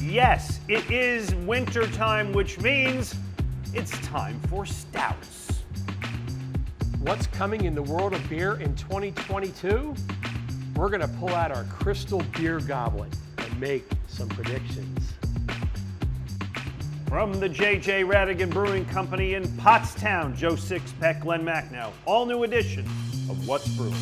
Yes, it is winter time, which means it's time for stouts. What's coming in the world of beer in 2022? We're going to pull out our crystal beer goblet and make some predictions. From the Ratigan Brewing Company in Pottstown, Joe Sixpack, Glen Macnow, all new edition of What's Brewing.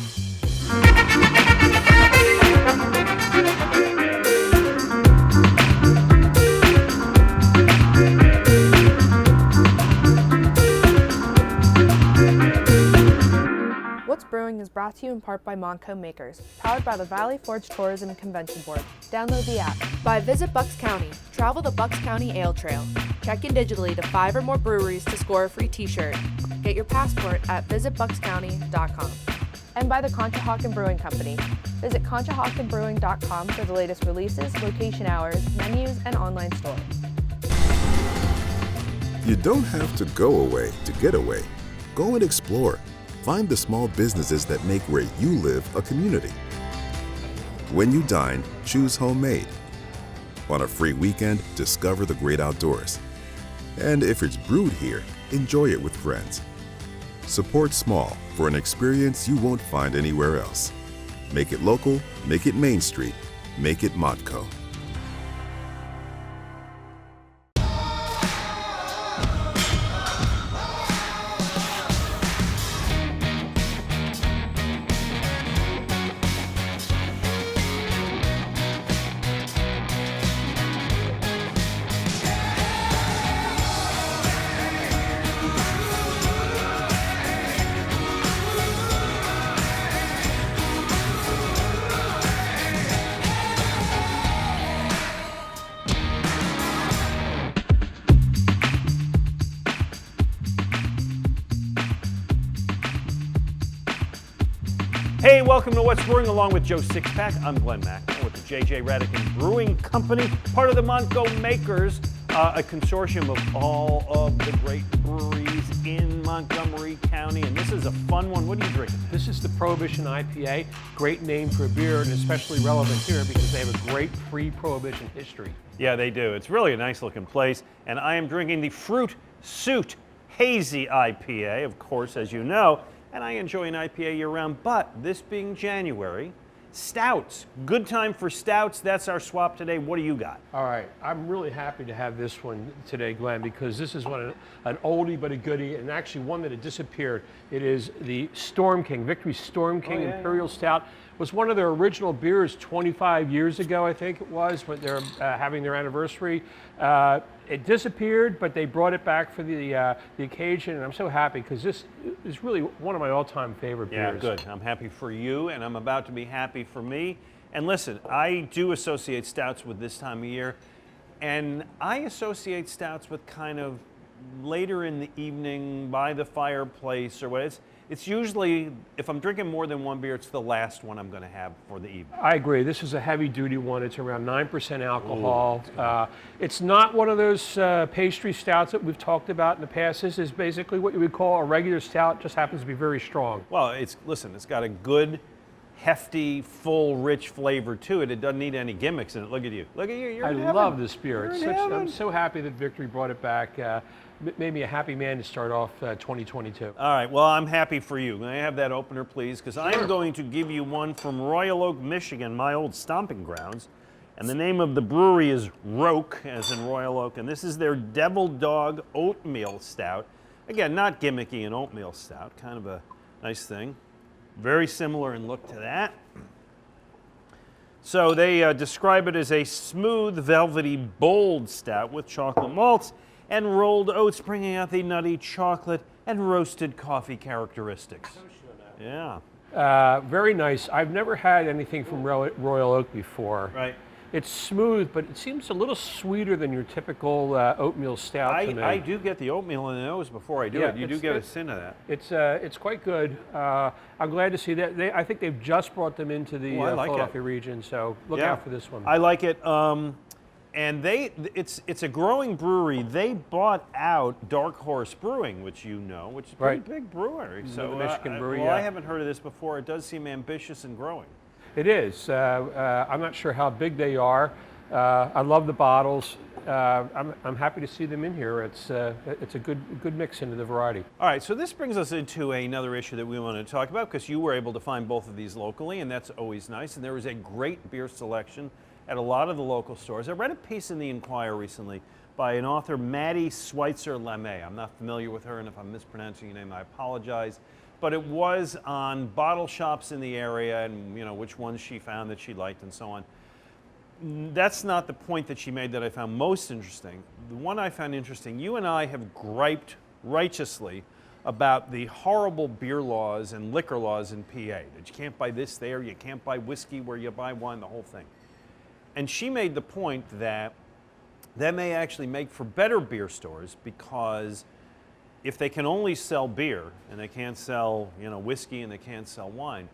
What's Brewing is brought to you in part by Montco Makers, powered by the Valley Forge Tourism and Convention Board. Download the app. By Visit Bucks County. Travel the Bucks County Ale Trail. Check in digitally to 5 or more breweries to score a free t-shirt. Get your passport at visitbuckscounty.com. And by the Conshohocken Brewing Company. Visit conshahockenbrewing.com for the latest releases, location hours, menus, and online store. You don't have to go away to get away. Go and explore. Find the small businesses that make where you live a community. When you dine, choose homemade. On a free weekend, discover the great outdoors. And if it's brewed here, enjoy it with friends. Support small for an experience you won't find anywhere else. Make it local, make it Main Street, make it Montco. Hey, welcome to What's Brewing along with Joe Sixpack. I'm Glen Macnow with the Ratigan Brewing Company, part of the Montco Makers, a consortium of all of the great breweries in Montgomery County. And this is a fun one. What are you drinking? This is the Prohibition IPA. Great name for a beer and especially relevant here because they have a great pre-Prohibition history. Yeah, they do. It's really a nice looking place. And I am drinking the Fruit Suit Hazy IPA, of course, as you know. And I enjoy an IPA year-round, but this being January, stouts. Good time for stouts. That's our swap today. What do you got? All right, I'm really happy to have this one today, Glenn, because this is an oldie but a goodie, and actually one that had disappeared. It is the Storm King, Victory Storm King Imperial Stout. It was one of their original beers 25 years ago, I think it was, when they're having their anniversary. It disappeared, but they brought it back for the occasion, and I'm so happy because this is really one of my all-time favorite beers. Yeah, good. I'm happy for you, and I'm about to be happy for me. And listen, I do associate stouts with this time of year, and I associate stouts with kind of later in the evening by the fireplace or what. It's usually, if I'm drinking more than one beer, it's the last one I'm going to have for the evening. I agree. This is a heavy-duty one. It's around 9% alcohol. It's not one of those pastry stouts that we've talked about in the past. This is basically what you would call a regular stout, just happens to be very strong. Well, it's got a good, hefty, full, rich flavor to it. It doesn't need any gimmicks in it. Look at you. Look at you. I love this beer. I'm so happy that Victory brought it back. Made me a happy man to start off 2022. All right, well, I'm happy for you. May I have that opener, please? Because I'm going to give you one from Royal Oak, Michigan, my old stomping grounds. And the name of the brewery is Roke, as in Royal Oak. And this is their Devil Dog Oatmeal Stout. Again, not gimmicky, an oatmeal stout. Kind of a nice thing. Very similar in look to that. So they describe it as a smooth, velvety, bold stout with chocolate malts and rolled oats, bringing out the nutty chocolate and roasted coffee characteristics. Yeah. Very nice. I've never had anything from Royal Oak before. Right. It's smooth, but it seems a little sweeter than your typical oatmeal stout to me. I do get the oatmeal in the nose before I do it. You do get a sin of that. It's quite good. I'm glad to see that. I think they've just brought them into the Philadelphia region, so look out for this one. I like it. And it's a growing brewery. They bought out Dark Horse Brewing, which you know, which is a pretty big brewery. So Michigan brewery. Well, I haven't heard of this before. It does seem ambitious and growing. It is. I'm not sure how big they are. I love the bottles. I'm happy to see them in here. It's a good mix into the variety. All right, so this brings us into another issue that we wanted to talk about, because you were able to find both of these locally, and that's always nice. And there was a great beer selection at a lot of the local stores. I read a piece in the Inquirer recently by an author, Maddie Schweitzer-Lemay. I'm not familiar with her, and if I'm mispronouncing your name, I apologize. But it was on bottle shops in the area and which ones she found that she liked and so on. That's not the point that she made that I found most interesting. The one I found interesting, you and I have griped righteously about the horrible beer laws and liquor laws in PA. That you can't buy this there, you can't buy whiskey where you buy wine, the whole thing. And she made the point that may actually make for better beer stores, because if they can only sell beer and they can't sell whiskey and they can't sell wine,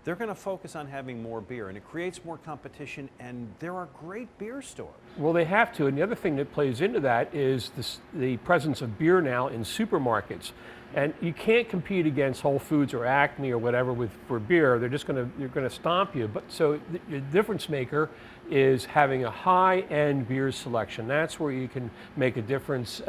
they're going to focus on having more beer, and it creates more competition, and there are great beer stores. Well, they have to, and the other thing that plays into that is the presence of beer now in supermarkets. And you can't compete against Whole Foods or Acme or whatever for beer. They're going to stomp you. But so the difference maker is having a high-end beer selection. That's where you can make a difference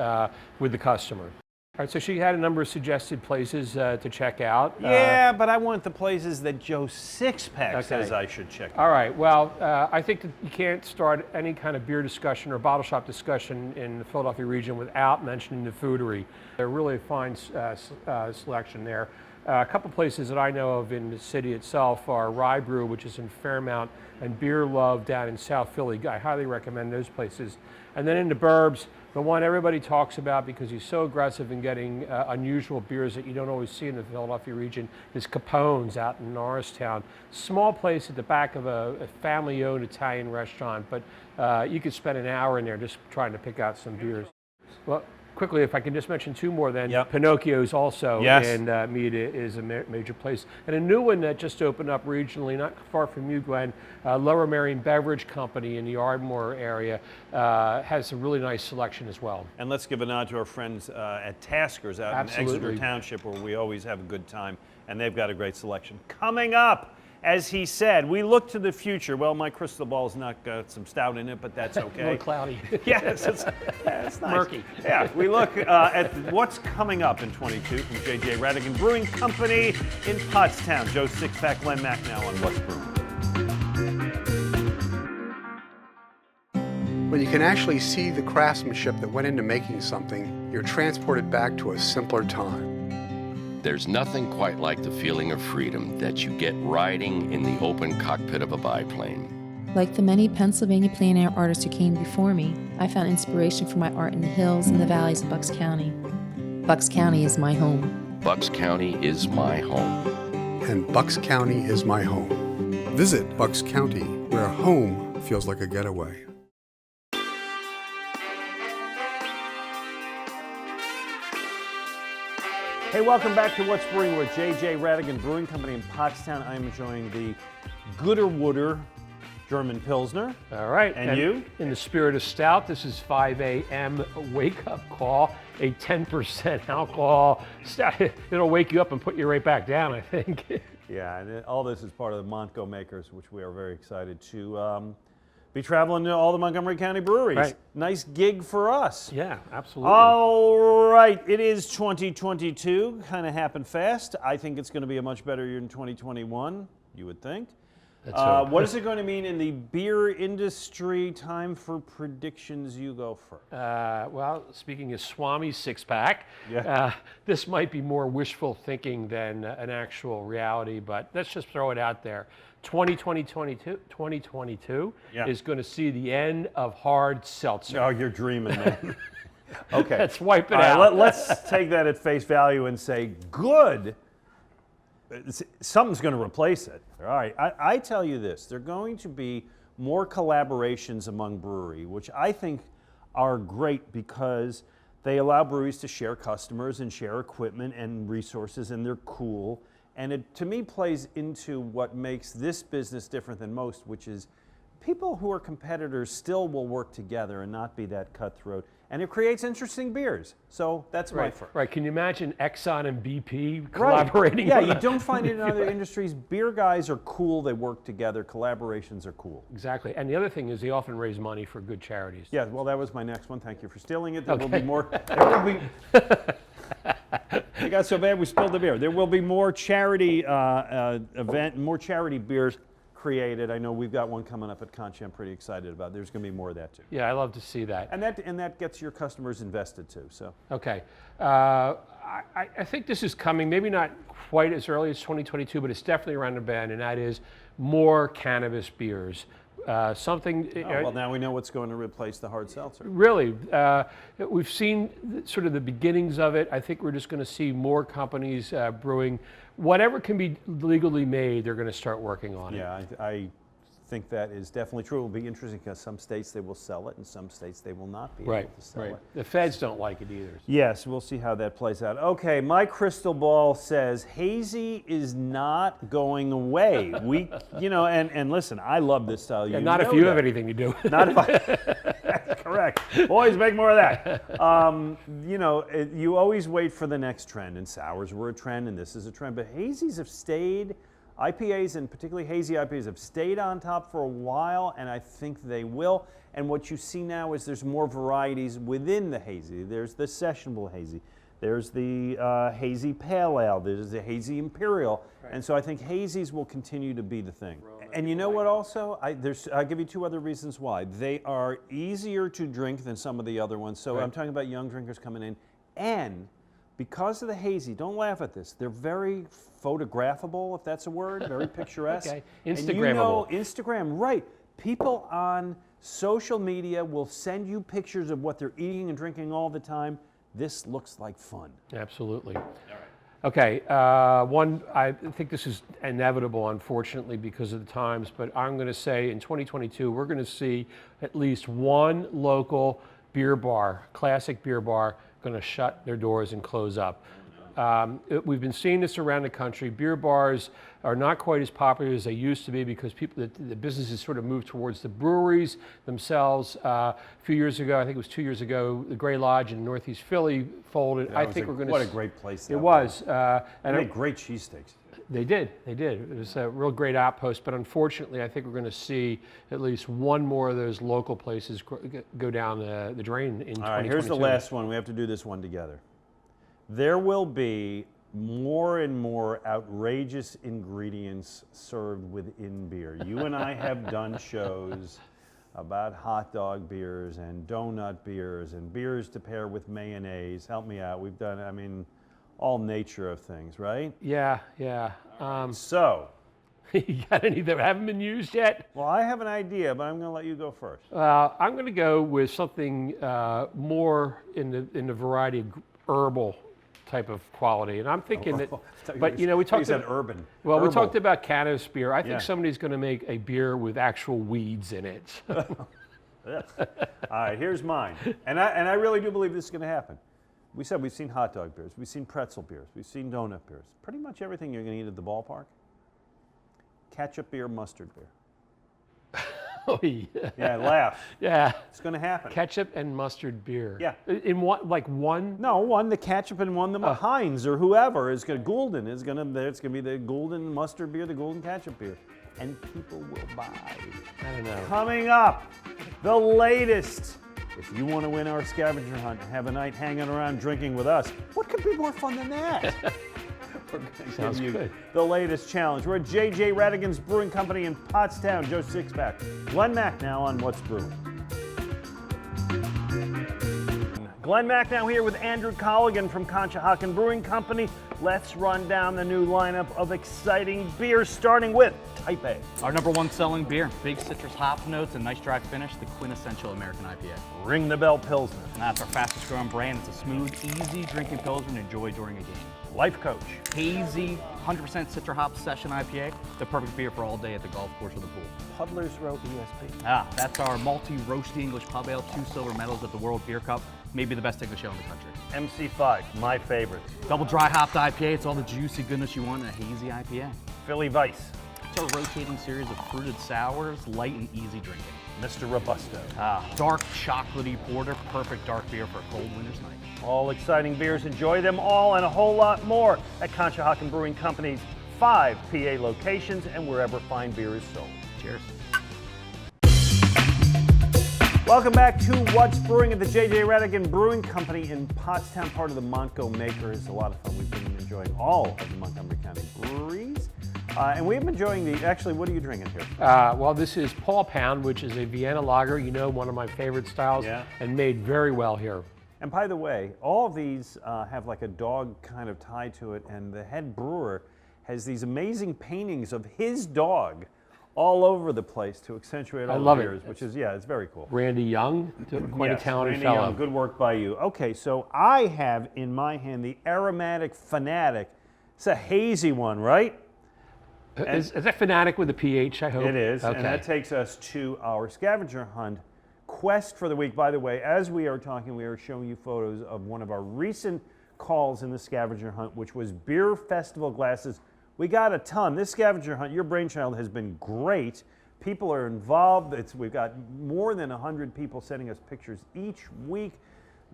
with the customer. All right, so she had a number of suggested places to check out. Yeah, but I want the places that Joe Sixpack says I should check out. All right, well, I think that you can't start any kind of beer discussion or bottle shop discussion in the Philadelphia region without mentioning the Foodery. They're really a fine selection there. A couple places that I know of in the city itself are Rye Brew, which is in Fairmount, and Beer Love down in South Philly. I highly recommend those places. And then in the burbs, the one everybody talks about because he's so aggressive in getting unusual beers that you don't always see in the Philadelphia region is Capone's out in Norristown. Small place at the back of a family-owned Italian restaurant, but you could spend an hour in there just trying to pick out some beers. Well, quickly, if I can just mention two more then. Yep. Pinocchio's also Yes. in Mead is a major place. And a new one that just opened up regionally, not far from you, Glenn, Lower Merion Beverage Company in the Ardmore area has a really nice selection as well. And let's give a nod to our friends at Tasker's out Absolutely. in Exeter Township, where we always have a good time, and they've got a great selection. Coming up, as he said, we look to the future. Well, my crystal ball's not got some stout in it, but that's okay. A little cloudy. Yes, it's nice. Murky. Yeah, we look at what's coming up in 22 from J.J. Ratigan Brewing Company in Pottstown. Joe Sixpack, Glen Macnow on What's Brewing. When you can actually see the craftsmanship that went into making something, you're transported back to a simpler time. There's nothing quite like the feeling of freedom that you get riding in the open cockpit of a biplane. Like the many Pennsylvania plein air artists who came before me, I found inspiration for my art in the hills and the valleys of Bucks County. Bucks County is my home. Bucks County is my home. And Bucks County is my home. Visit Bucks County, where home feels like a getaway. Hey, welcome back to What's Brewing. We're at J.J. Ratigan Brewing Company in Pottstown. I'm enjoying the Gooderwooder German Pilsner. All right. And you? In the spirit of stout, this is 5 a.m. wake-up call, a 10% alcohol stout. It'll wake you up and put you right back down, I think. Yeah, and all this is part of the Montgo Makers, which we are very excited to be traveling to all the Montgomery County breweries. Right. Nice gig for us. Yeah, absolutely. All right, it is 2022. Kind of happened fast. I think it's going to be a much better year than 2021, you would think. What is it going to mean in the beer industry? Time for predictions. You go first. Well, speaking of Swami Sixpack, this might be more wishful thinking than an actual reality, but let's just throw it out there. 2022 is going to see the end of hard seltzer. Oh, you're dreaming, man. Okay. Let's wipe it All out. right, let's take that at face value and say, good. Something's going to replace it. All right. I tell you this. There are going to be more collaborations among brewery, which I think are great because they allow breweries to share customers and share equipment and resources, and they're cool. And it, to me, plays into what makes this business different than most, which is people who are competitors still will work together and not be that cutthroat. And it creates interesting beers. So that's my first. Right. Can you imagine Exxon and BP collaborating? Yeah, on you don't find it in other industries. Beer guys are cool. They work together. Collaborations are cool. Exactly. And the other thing is they often raise money for good charities. Yeah, well, that was my next one. Thank you for stealing it. There will be more. There will be. It got so bad we spilled the beer. There will be more charity more charity beers created. I know we've got one coming up at Conch I'm pretty excited about. There's going to be more of that too. Yeah, I love to see that. And that gets your customers invested too. So Okay. I think this is coming, maybe not quite as early as 2022, but it's definitely around the bend, and that is more cannabis beers. well, now we know what's going to replace the hard seltzer. Really, we've seen sort of the beginnings of it. I think we're just going to see more companies brewing. Whatever can be legally made, they're going to start working on it. Yeah, I think that is definitely true. It will be interesting because some states they will sell it and some states they will not be able to sell it. The feds don't like it either. Yes, we'll see how that plays out. Okay, my crystal ball says hazy is not going away. We, and listen, I love this style. Yeah, not if you have anything to do with it. Not if I. That's correct. Boys, make more of that. You always wait for the next trend, and sours were a trend, and this is a trend. But hazies have stayed. IPAs, and particularly hazy IPAs, have stayed on top for a while, and I think they will. And what you see now is there's more varieties within the hazy. There's the sessionable hazy. There's the hazy pale ale. There's the hazy imperial. Right. And so I think hazies will continue to be the thing. And you know what also? I'll give you two other reasons why. They are easier to drink than some of the other ones. So I'm talking about young drinkers coming in. And because of the hazy, don't laugh at this, they're very photographable, if that's a word, very picturesque. Okay, And Instagrammable. Instagram, right. People on social media will send you pictures of what they're eating and drinking all the time. This looks like fun. Absolutely. All right. Okay, I think this is inevitable, unfortunately, because of the times, but I'm going to say in 2022, we're going to see at least one local beer bar, classic beer bar, going to shut their doors and close up. We've been seeing this around the country. Beer bars are not quite as popular as they used to be because the businesses sort of moved towards the breweries themselves. A few years ago, I think it was 2 years ago, the Gray Lodge in Northeast Philly folded. Yeah, I think we're going to. What a great place that was. And they made great cheesesteaks. They did. It was a real great outpost, but unfortunately, I think we're going to see at least one more of those local places go down the drain in 2022. All right, here's the last one. We have to do this one together. There will be more and more outrageous ingredients served within beer. You and I have done shows about hot dog beers and donut beers and beers to pair with mayonnaise. Help me out. We've done, all nature of things, right? Yeah. So. You got any that haven't been used yet? Well, I have an idea, but I'm going to let you go first. I'm going to go with something more in the variety of herbal type of quality, and I'm thinking that. But we talked about urban. Well, herbal. We talked about cannabis beer. I think somebody's going to make a beer with actual weeds in it. All right, here's mine, and I really do believe this is going to happen. We said we've seen hot dog beers, we've seen pretzel beers, we've seen donut beers. Pretty much everything you're going to eat at the ballpark. Ketchup beer, mustard beer. Oh, yeah. Yeah, laugh. Yeah. It's going to happen. Ketchup and mustard beer. Yeah. In what, like one? No, one the ketchup and one the Heinz or whoever is going to, Goulden is going to, it's going to be the Goulden mustard beer, the Goulden ketchup beer. And people will buy. I don't know. Coming up, the latest. If you want to win our scavenger hunt and have a night hanging around drinking with us, what could be more fun than that? We're going to Sounds give you good. the latest challenge. We're at J.J. Ratigan's Brewing Company in Pottstown. Joe Sixpack. Glen Macnow on What's Brewing. Glen Macnow here with Andrew Colligan from Conshohocken Brewing Company. Let's run down the new lineup of exciting beers, starting with Type A. Our #1 selling beer, big citrus hop notes and nice dry finish, the quintessential American IPA. Ring the Bell Pilsner. And that's our fastest growing brand. It's a smooth, easy drinking Pilsner to enjoy during a game. Life Coach. Hazy, 100% citra hop session IPA, the perfect beer for all day at the golf course or the pool. Puddler's Row ESP. That's our malty, roasty English pub ale, 2 silver medals at the World Beer Cup, maybe the best English ale in the country. MC5, my favorite. Double dry hopped IPA, it's all the juicy goodness you want in a hazy IPA. Philly Vice. It's our rotating series of fruited sours, light and easy drinking. Mr. Robusto. Dark chocolatey porter, perfect dark beer for a cold winter's night. All exciting beers. Enjoy them all and a whole lot more at Conshohocken Brewing Company's 5 PA locations and wherever fine beer is sold. Cheers. Welcome back to What's Brewing at the J.J. Ratigan Brewing Company in Pottstown, part of the Montco Makers. A lot of fun. We've been enjoying all of the Montgomery County breweries. And we've been enjoying actually, what are you drinking here? Well, this is Paul Pound, which is a Vienna lager, one of my favorite styles, and made very well here. And by the way, all of these have like a dog kind of tie to it, and the head brewer has these amazing paintings of his dog all over the place to accentuate all the beers, which is, it's very cool. Randy Young, quite a talented Randy fellow. Young, good work by you. Okay, so I have in my hand the Aromatic Fanatic. It's a hazy one, right? Is that Fanatic with a PH, I hope? It is, okay. and that takes us to our scavenger hunt quest for the week. By the way, as we are talking, we are showing you photos of one of our recent calls in the scavenger hunt, which was beer festival glasses. We got a ton. This scavenger hunt, your brainchild, has been great. People are involved. We've got more than 100 people sending us pictures each week.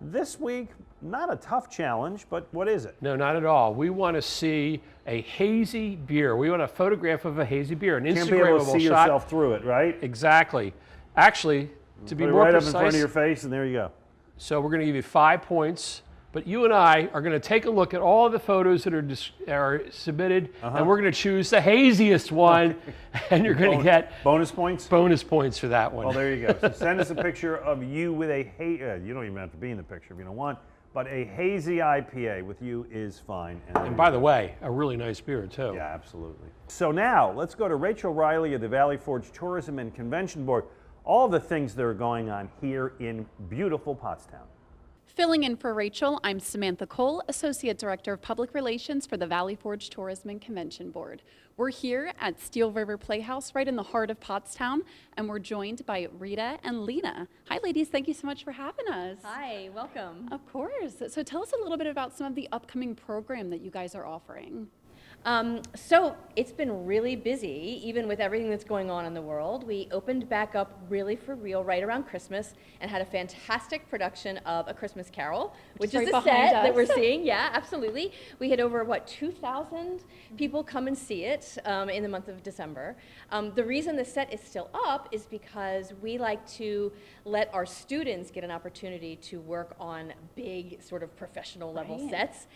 This week, not a tough challenge, but what is it? No, not at all. We want to see a hazy beer. We want a photograph of a hazy beer, an Instagrammable shot. Can't be able to see yourself through it, right? Exactly. Actually, to be Put it more right precise, up in front of your face, and there you go. So we're going to give you 5 points. But you and I are going to take a look at all of the photos that are submitted, and we're going to choose the haziest one, and you're going to get bonus points. Bonus points for that one. Well, there you go. So send us a picture of you with a you don't even have to be in the picture if you don't want, but a hazy IPA with you is fine. And by the way, a really nice beer too. Yeah, absolutely. So now let's go to Rachel Riley of the Valley Forge Tourism and Convention Board. All the things that are going on here in beautiful Pottstown. Filling in for Rachel, I'm Samantha Cole, Associate Director of Public Relations for the Valley Forge Tourism and Convention Board. We're here at Steel River Playhouse, right in the heart of Pottstown, and we're joined by Rita and Lena. Hi, ladies. Thank you so much for having us. Hi, welcome. Of course. So tell us a little bit about some of the upcoming program that you guys are offering. So it's been really busy, even with everything that's going on in the world. We opened back up really for real right around Christmas and had a fantastic production of A Christmas Carol, which is the set that we're seeing. Yeah, absolutely. We had over, 2,000 people come and see it in the month of December. The reason the set is still up is because we like to let our students get an opportunity to work on big sort of professional level sets.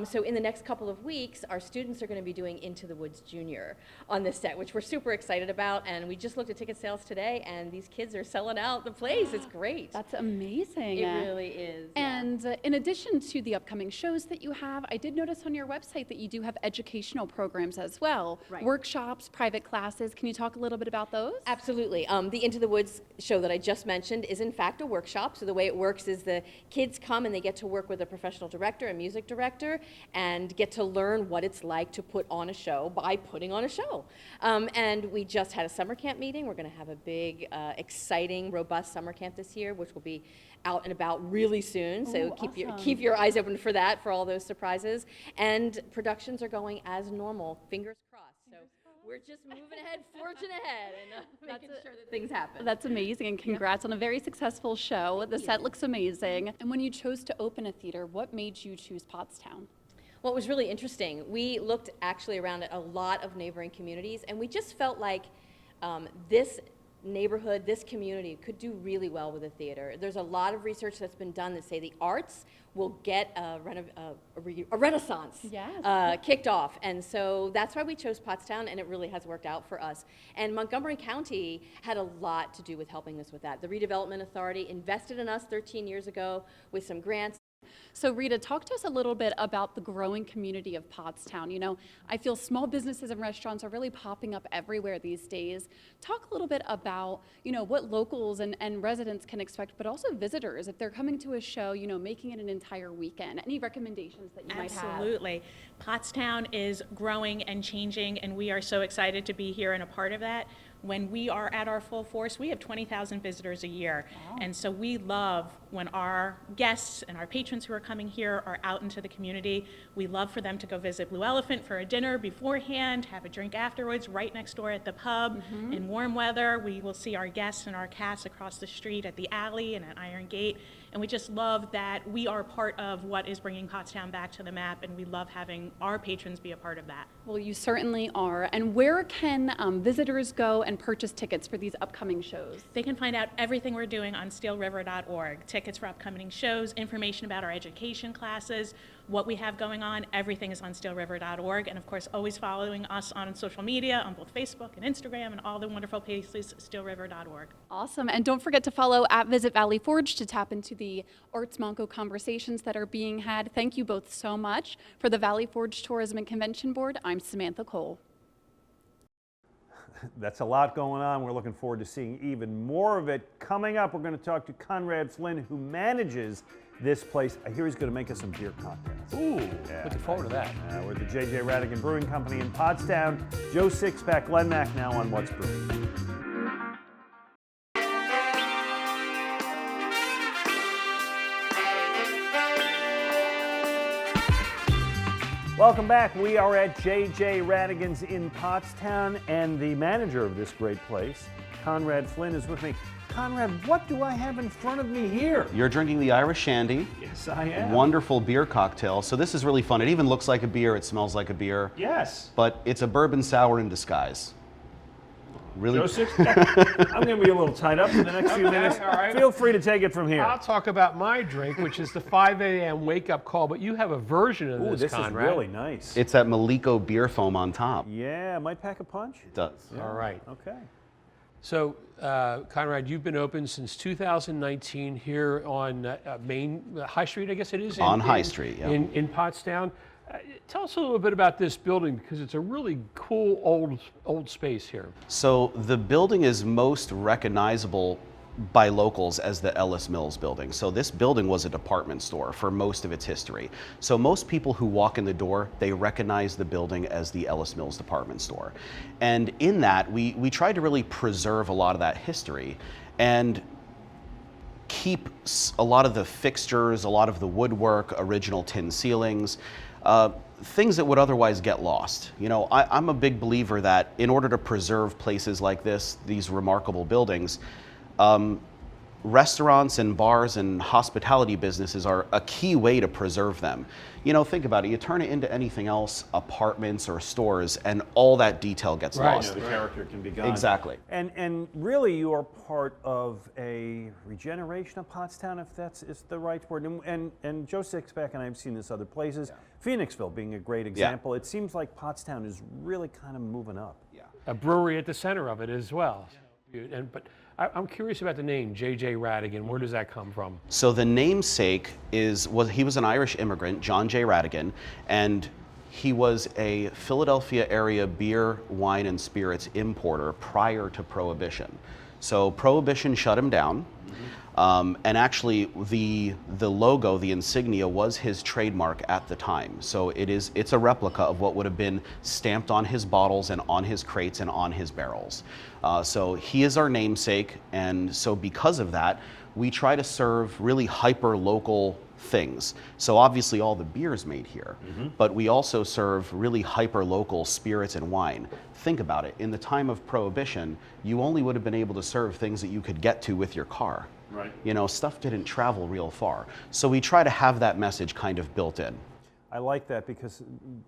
So in the next couple of weeks, our students are going to be doing Into the Woods Junior on this set, which we're super excited about. And we just looked at ticket sales today, and these kids are selling out the place. It's great. That's amazing. It really is. And in addition to the upcoming shows that you have, I did notice on your website that you do have educational programs as well. Right. Workshops, private classes. Can you talk a little bit about those? Absolutely. The Into the Woods show that I just mentioned is in fact a workshop. So the way it works is the kids come and they get to work with a professional director, a music director, and get to learn what it's like to put on a show by putting on a show. And we just had a summer camp meeting. We're going to have a big, exciting, robust summer camp this year, which will be out and about really soon. So keep your eyes open for that, for all those surprises. And productions are going as normal. Fingers crossed. So we're just moving ahead, forging ahead, and making sure that things happen. That's amazing, and congrats on a very successful show. The set looks amazing. And when you chose to open a theater, what made you choose Pottstown? Well, it was really interesting. We looked actually around at a lot of neighboring communities, and we just felt like this neighborhood, this community could do really well with a theater. There's a lot of research that's been done that say the arts will get a renaissance kicked off. And so that's why we chose Pottstown, and it really has worked out for us. And Montgomery County had a lot to do with helping us with that. The Redevelopment Authority invested in us 13 years ago with some grants. So Rita, talk to us a little bit about the growing community of Pottstown. You know, I feel small businesses and restaurants are really popping up everywhere these days. Talk a little bit about, you know, what locals and residents can expect, but also visitors, if they're coming to a show, you know, making it an entire weekend. Any recommendations that you might have? Absolutely. Pottstown is growing and changing, and we are so excited to be here and a part of that. when we are at our full force, we have 20,000 visitors a year. Wow. And so we love when our guests and our patrons who are coming here are out into the community. We love for them to go visit Blue Elephant for a dinner beforehand, have a drink afterwards, right next door at the pub. In warm weather, we will see our guests and our cast across the street at the alley and at Iron Gate. And we just love that we are part of what is bringing Pottstown back to the map, and we love having our patrons be a part of that. Well, you certainly are. And where can visitors go and purchase tickets for these upcoming shows? They can find out everything we're doing on steelriver.org. Tickets for upcoming shows, information about our education classes, what we have going on, everything is on steelriver.org. And of course, always following us on social media, on both Facebook and Instagram, and all the wonderful places, steelriver.org. Awesome. And don't forget to follow at Visit Valley Forge to tap into the Arts Monco conversations that are being had. Thank you both so much. For the Valley Forge Tourism and Convention Board, I'm Samantha Cole. That's a lot going on. We're looking forward to seeing even more of it. Coming up, we're going to talk to Conrad Flynn, who manages this place. I hear he's going to make us some beer cocktails. Ooh, looking forward to that. We're the J.J. Ratigan Brewing Company in Pottstown. Joe Sixpack, Glen Macnow on What's Brewing. Welcome back. We are at J.J. Ratigan's in Pottstown, and the manager of this great place, Conrad Flynn, is with me. Conrad, what do I have in front of me here? You're drinking the Irish Shandy. Yes, I am. Wonderful beer cocktail. So this is really fun. It even looks like a beer. It smells like a beer. Yes. But it's a bourbon sour in disguise. Really? Joe Sixpack, I'm going to be a little tied up for the next few minutes. All right. Feel free to take it from here. I'll talk about my drink, which is the 5 a.m. wake-up call, but you have a version of this, Conrad. Is really nice. It's that Maliko beer foam on top. Yeah, might pack a punch. It does. Yeah. All right. Okay. So, Conrad, you've been open since 2019 here on Main High Street, I guess it is? On High Street, yeah. In Pottstown. Tell us a little bit about this building, because it's a really cool old space here. So the building is most recognizable by locals as the Ellis Mills building. So this building was a department store for most of its history. So most people who walk in the door, they recognize the building as the Ellis Mills department store. And in that, we tried to really preserve a lot of that history and keep a lot of the fixtures, a lot of the woodwork, original tin ceilings, things that would otherwise get lost. You know, I'm a big believer that in order to preserve places like this, these remarkable buildings, restaurants and bars and hospitality businesses are a key way to preserve them. You know, think about it. You turn it into anything else, apartments or stores, and all that detail gets lost. You know, the character can be gone. Exactly. And really, you are part of a regeneration of Pottstown, if that's is the right word. And Joe Sixpack and I have seen this other places. Yeah. Phoenixville being a great example. Yeah. It seems like Pottstown is really kind of moving up. Yeah. A brewery at the center of it as well. But I'm curious about the name, J.J. Ratigan. Where does that come from? So the namesake he was an Irish immigrant, John J. Ratigan, and he was a Philadelphia area beer, wine, and spirits importer prior to Prohibition. So Prohibition shut him down. And actually, the logo, the insignia, was his trademark at the time. So it's a replica of what would have been stamped on his bottles and on his crates and on his barrels. So he is our namesake, and so because of that, we try to serve really hyper-local things. So obviously all the beer is made here, but we also serve really hyper-local spirits and wine. Think about it. In the time of Prohibition, you only would have been able to serve things that you could get to with your car. Right. You know, stuff didn't travel real far. So we try to have that message kind of built in. I like that because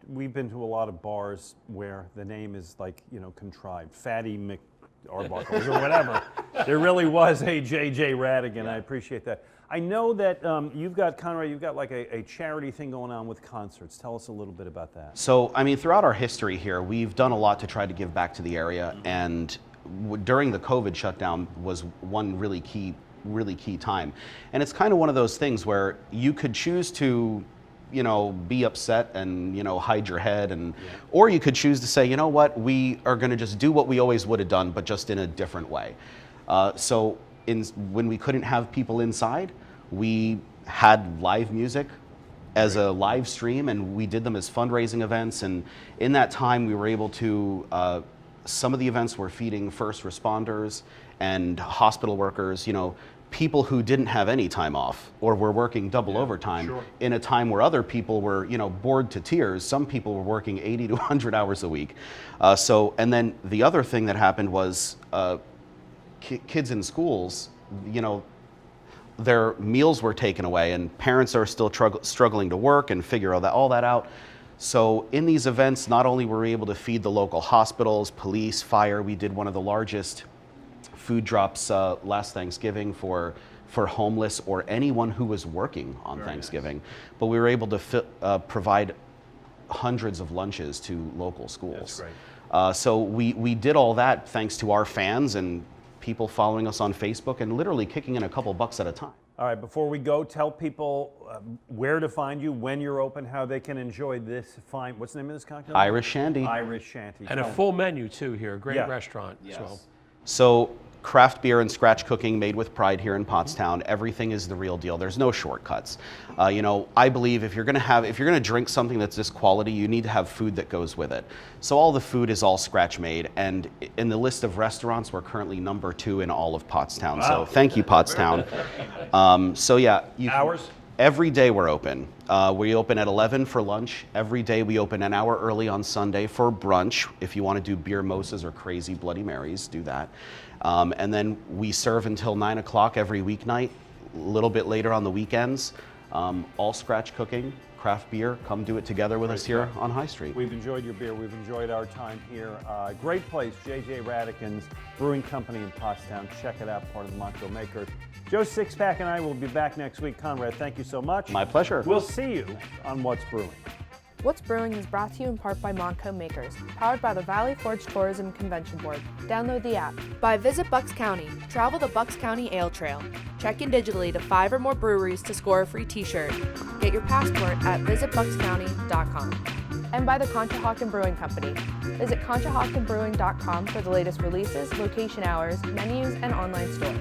we've been to a lot of bars where the name is like, you know, contrived. Fatty McArbuckles or whatever. There really was a J.J. Ratigan. I appreciate that. I know that you've got, Conrad, you've got like a charity thing going on with concerts. Tell us a little bit about that. So, I mean, throughout our history here, we've done a lot to try to give back to the area. And during the COVID shutdown was one really key time. And it's kind of one of those things where you could choose to, you know, be upset and, you know, hide your head, and or you could choose to say, you know what, we are going to just do what we always would have done, but just in a different way. So when we couldn't have people inside, we had live music as a live stream, and we did them as fundraising events. And in that time, we were able to some of the events were feeding first responders and hospital workers, you know, people who didn't have any time off or were working double overtime in a time where other people were, you know, bored to tears. Some people were working 80 to 100 hours a week. And then the other thing that happened was kids in schools, you know, their meals were taken away and parents are still struggling to work and figure all that out. So in these events, not only were we able to feed the local hospitals, police, fire, we did one of the largest food drops last Thanksgiving for homeless or anyone who was working on Thanksgiving. Nice. But we were able to provide hundreds of lunches to local schools. That's great. So we did all that thanks to our fans and people following us on Facebook and literally kicking in a couple bucks at a time. All right, before we go, tell people where to find you, when you're open, how they can enjoy this fine, what's the name of this cocktail? Irish Shandy. Irish Shanty. And a full menu too here, great restaurant. Yes. So. So craft beer and scratch cooking made with pride here in Pottstown. Everything is the real deal. There's no shortcuts. You know, I believe if you're gonna drink something that's this quality, you need to have food that goes with it. So all the food is all scratch made, and in the list of restaurants, we're currently number 2 in all of Pottstown. Wow. So thank you, Pottstown. So yeah, hours? Every day we're open. We open at 11 for lunch. Every day we open an hour early on Sunday for brunch. If you want to do beer mimosas or crazy Bloody Marys, do that. And then we serve until 9 o'clock every weeknight, a little bit later on the weekends. All scratch cooking, craft beer. Come do it together with us here on High Street. We've enjoyed your beer. We've enjoyed our time here. Great place, J.J. Ratigan's Brewing Company in Pottstown. Check it out, part of the Macnow Makers. Joe Sixpack and I will be back next week. Conrad, thank you so much. My pleasure. We'll see you on What's Brewing. What's Brewing is brought to you in part by Macnow Makers, powered by the Valley Forge Tourism Convention Board. Download the app. By Visit Bucks County. Travel the Bucks County Ale Trail. Check in digitally to 5 or more breweries to score a free t-shirt. Get your passport at visitbuckscounty.com. And by the Conshohocken Brewing Company. Visit conshahockenbrewing.com for the latest releases, location hours, menus, and online store.